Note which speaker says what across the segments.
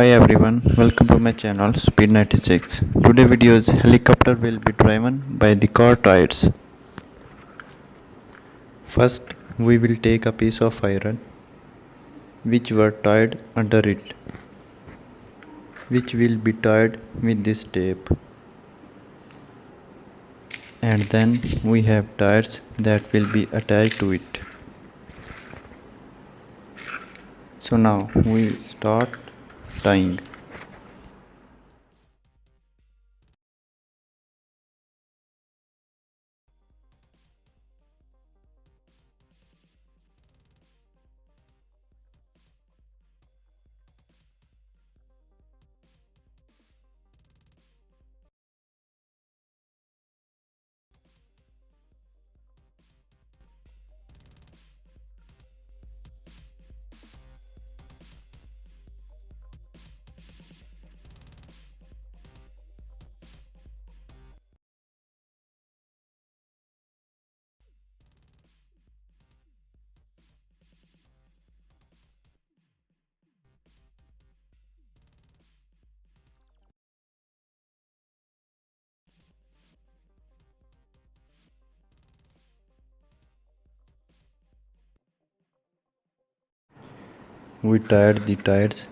Speaker 1: Hi everyone, welcome to my channel Speed96. Today video's helicopter will be driven by the car tires. First, we will take a piece of iron which were tied under it, which will be tied with this tape. And then we have tires that will be attached to it. So now we start tying. We tied the tires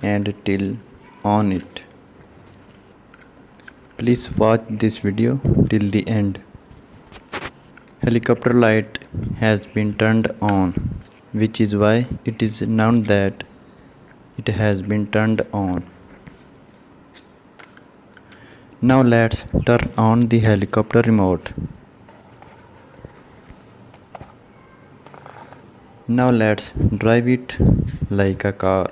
Speaker 1: and till on it. Please watch this video till the end. Helicopter light has been turned on, which is why it is known that it has been turned on. Now let's turn on the helicopter remote. Now let's drive it like a car.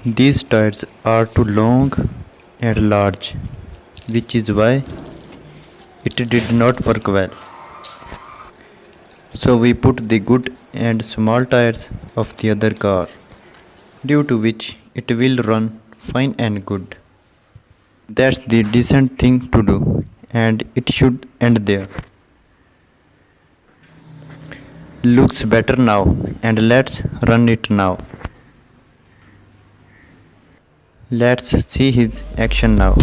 Speaker 1: These tires are too long and large, which is why it did not work well. So we put the good and small tires of the other car, due to which it will run fine and good. That's the decent thing to do, and it should end there. Looks better now, and let's run it now. Let's see his action now.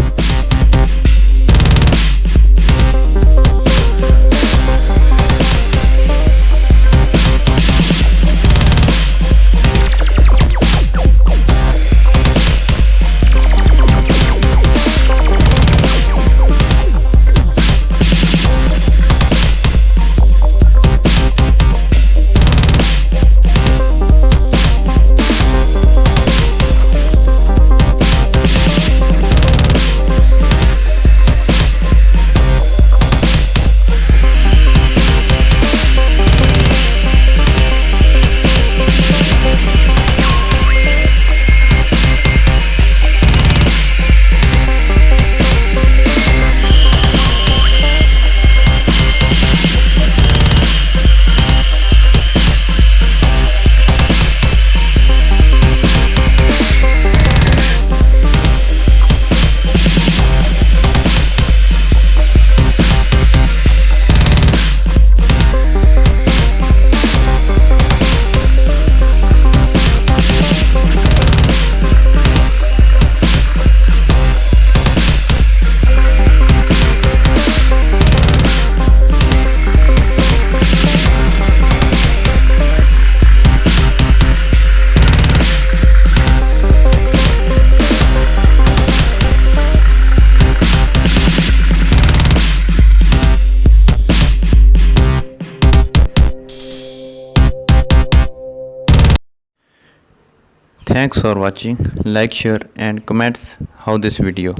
Speaker 1: Thanks for watching. Like, share and comments how this video.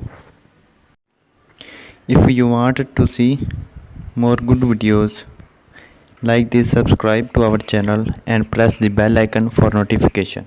Speaker 1: If you wanted to see more good videos like this, subscribe to our channel and press the bell icon for notification.